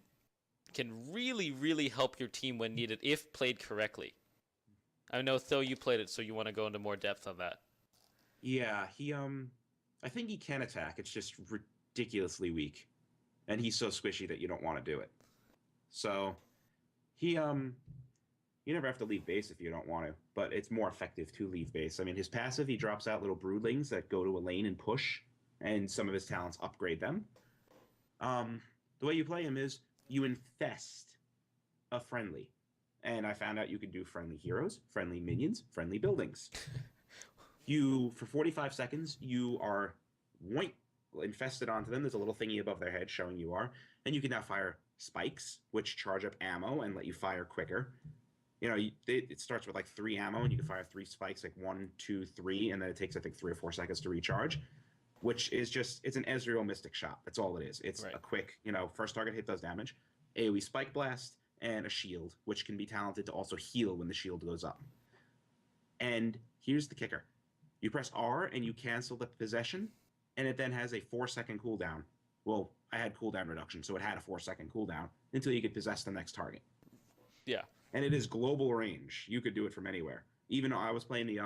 can really, really help your team when needed if played correctly. I know, Tho, you played it, so you want to go into more depth on that. Yeah, I think he can attack. It's just ridiculously weak. And he's so squishy that you don't want to do it. So, you never have to leave base if you don't want to, but it's more effective to leave base. I mean, his passive, he drops out little broodlings that go to a lane and push, and some of his talents upgrade them. The way you play him is you infest a friendly. And I found out you can do friendly heroes, friendly minions, friendly buildings. For 45 seconds, you are infested onto them. There's a little thingy above their head showing you are. And you can now fire spikes, which charge up ammo and let you fire quicker. You know, it starts with like 3 ammo, and you can fire 3 spikes, like 1, 2, 3, and then it takes, I think, 3 or 4 seconds to recharge. which is it's an Ezreal Mystic Shot. That's all it is. It's Right. a quick, first target hit does damage, AoE Spike Blast, and a shield, which can be talented to also heal when the shield goes up. And here's the kicker. You press R and you cancel the possession, and it then has a 4-second cooldown. Well, I had cooldown reduction, so it had a 4-second cooldown until you could possess the next target. Yeah. And it is global range. You could do it from anywhere. Even though I was playing the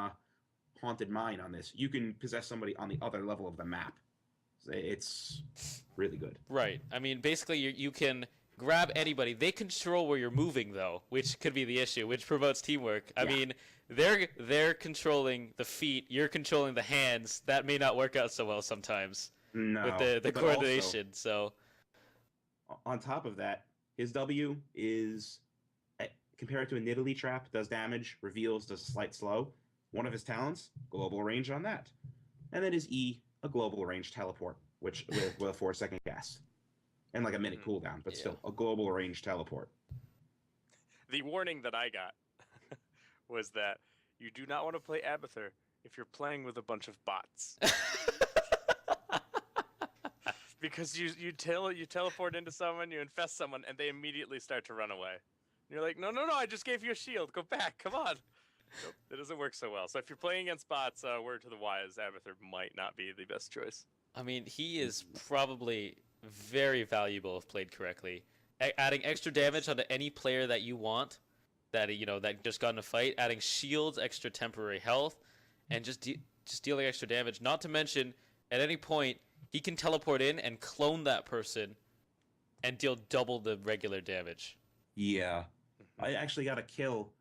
Haunted Mine on this, you can possess somebody on the other level of the map. It's really good. Right. I mean, basically, you can grab anybody. They control where you're moving, though, which could be the issue, which promotes teamwork. I mean, they're controlling the feet. You're controlling the hands. That may not work out so well sometimes No. with the but coordination. Also, on top of that, his W is, compared to a Nidalee Trap, does damage, reveals, does a slight slow. One of his talents, global range on that. And then his E, a global range teleport, which with a 4-second cast. And like a minute cooldown, but still a global range teleport. The warning that I got was that you do not want to play Abathur if you're playing with a bunch of bots. Because you teleport into someone, you infest someone, and they immediately start to run away. And you're like, no, I just gave you a shield. Go back, come on. Nope, it doesn't work so well. So if you're playing against bots, word to the wise, Abathur might not be the best choice. I mean, he is probably very valuable if played correctly. Adding extra damage onto any player that you want, that just got in a fight, adding shields, extra temporary health, and just dealing extra damage. Not to mention, at any point, he can teleport in and clone that person and deal double the regular damage. Yeah. I actually got a kill.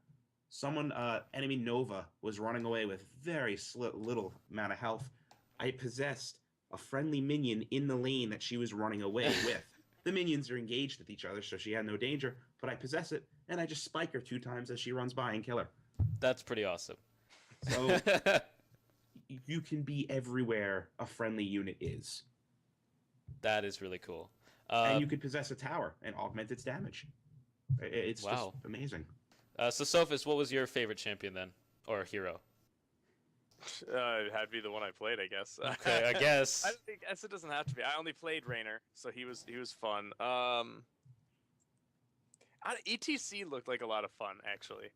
Someone, enemy Nova, was running away with very little amount of health. I possessed a friendly minion in the lane that she was running away with. The minions are engaged with each other, so she had no danger, but I possess it, and I just spike her 2 times as she runs by and kill her. That's pretty awesome. So, you can be everywhere a friendly unit is. That is really cool. And you could possess a tower and augment its damage. It's just amazing. So, Sophist, what was your favorite champion then? Or hero? It had to be the one I played, I guess. Okay, I guess. I guess it doesn't have to be. I only played Raynor, so he was fun. ETC looked like a lot of fun, actually.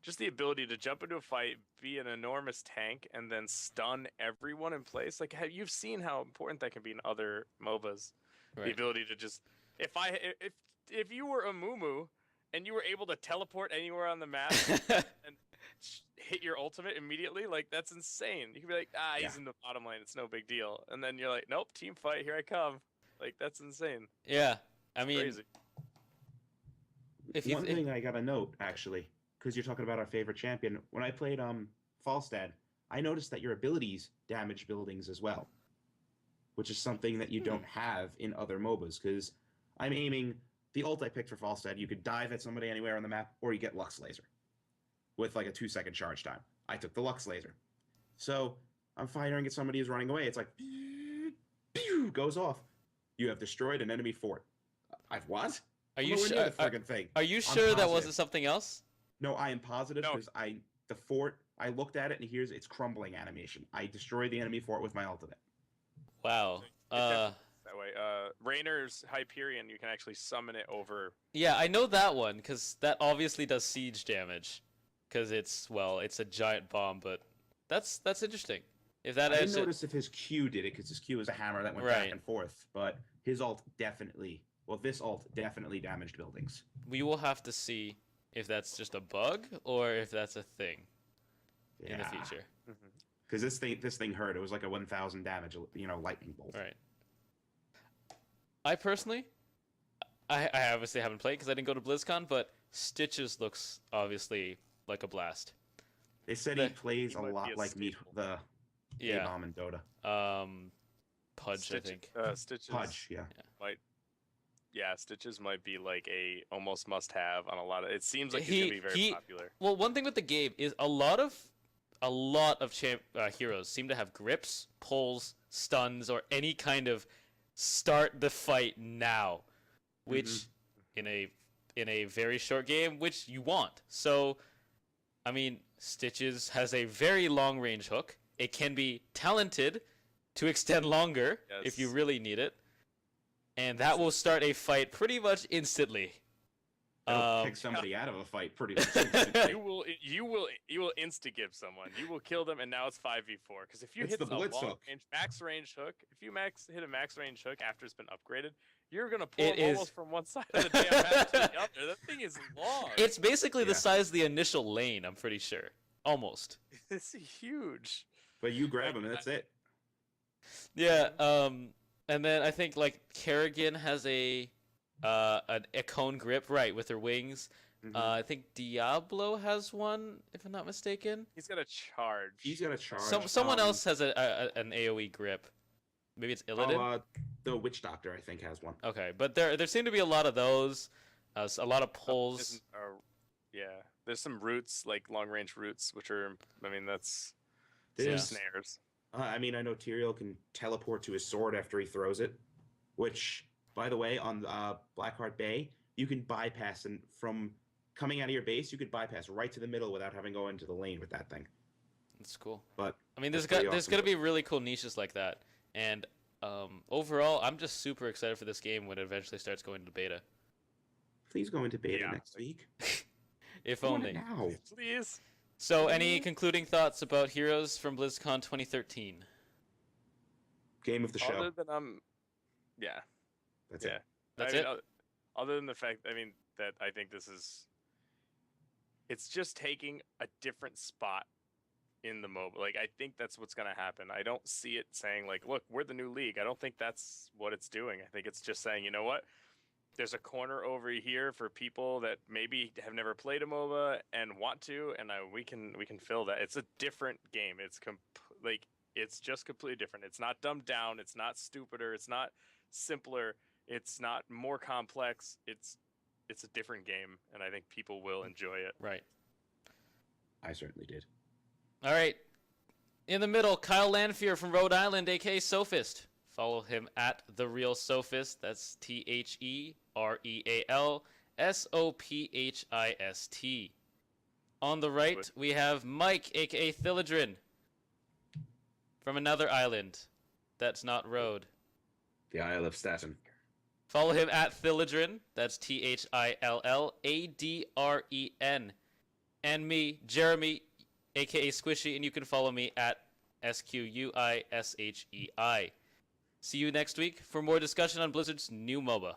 Just the ability to jump into a fight, be an enormous tank, and then stun everyone in place. Like, you've seen how important that can be in other MOBAs. Right. The ability to just, if you were a Mumu and you were able to teleport anywhere on the map and hit your ultimate immediately, like, that's insane. You can be like, he's in the bottom lane, it's no big deal. And then you're like, nope, team fight, here I come. Like, that's insane. Yeah, I mean, crazy. One thing I got to note, actually, because you're talking about our favorite champion, when I played Falstad, I noticed that your abilities damage buildings as well, which is something that you don't have in other MOBAs, because I'm aiming, the ult I picked for Falstad, you could dive at somebody anywhere on the map, or you get Lux Laser with like a 2-second charge time. I took the Lux Laser. So I'm firing at somebody who's running away. It's like, pew, goes off. You have destroyed an enemy fort. I've what? Are you sure? Thing. Are you sure that wasn't something else? No, I am positive because the fort, I looked at it and here's its crumbling animation. I destroyed the enemy fort with my ultimate. Wow. That way. Raynor's Hyperion, you can actually summon it over. Yeah, I know that one because that obviously does siege damage. Because it's a giant bomb, but that's interesting. If that I didn't notice if his Q did it, because his Q was a hammer that went back and forth. But his ult definitely, this ult definitely damaged buildings. We will have to see if that's just a bug or if that's a thing in the future. Because this thing hurt. It was like a 1,000 damage, lightning bolt. Right. I personally, I obviously haven't played because I didn't go to BlizzCon, but Stitches looks obviously like a blast. They said he plays a lot like the A-Bomb in Dota. Pudge, I think. Stitches. Pudge, yeah. Stitches might be like a almost must-have on a lot of. It seems like he's gonna be very popular. Well, one thing with the game is a lot of heroes seem to have grips, pulls, stuns, or any kind of start the fight now, which in a very short game, which you want. So, I mean, Stitches has a very long range hook. It can be talented to extend longer if you Yes. really need it. And that will start a fight pretty much instantly. It'll kick somebody out of a fight pretty much. You will insta-give someone. You will kill them, and now it's 5v4. Because if you It's hit the a blitz hook. max range hook, if you hit a max range hook after it's been upgraded, you're gonna pull It them is. almost from one side of the damn map to the other. That thing is long. It's basically the Yeah. size of the initial lane, I'm pretty sure. Almost. It's huge. But you grab them and that's it. Yeah, and then I think like Kerrigan has a cone grip, right, with her wings. Mhm. I think Diablo has one, if I'm not mistaken. He's got a charge. He's got a charge. Someone else has an AoE grip. Maybe it's Illidan. The Witch Doctor, I think, has one. Okay, but there seem to be a lot of those, a lot of pulls. Yeah, there's some roots, like long range roots, which are, I mean, that's There's- snares. I mean, I know Tyrael can teleport to his sword after he throws it, which, by the way, on Blackheart Bay, you can bypass, and from coming out of your base, you could bypass right to the middle without having to go into the lane with that thing. It's cool. But I mean, that's there's pretty awesome. gonna be really cool niches like that, and overall, I'm just super excited for this game when it eventually starts going to beta. Please go into beta Yeah. next week. If I want only. it now. Please. So, any concluding thoughts about Heroes from BlizzCon 2013? Game of the show. Other than yeah. That's Yeah. it. That's I mean, it? Other than the fact, I mean, that I think this is, it's just taking a different spot in the mobile. Like, I think that's what's going to happen. I don't see it saying, like, look, we're the new league. I don't think that's what it's doing. I think it's just saying, you know what? There's a corner over here for people that maybe have never played a MOBA and want to, and we can fill that. It's a different game. It's just completely different. It's not dumbed down. It's not stupider. It's not simpler. It's not more complex. It's a different game, and I think people will enjoy it. Right. I certainly did. All right. In the middle, Kyle Lanfear from Rhode Island, aka Sophist. Follow him at The Real Sophist. That's TheRealSophist. On the right, we have Mike, aka Thilladren, from another island. That's not Rhode. The Isle of Staten. Follow him at Thilladren. That's ThIlladren. And me, Jeremy, aka Squishei, and you can follow me at SQUISHEI. See you next week for more discussion on Blizzard's new MOBA.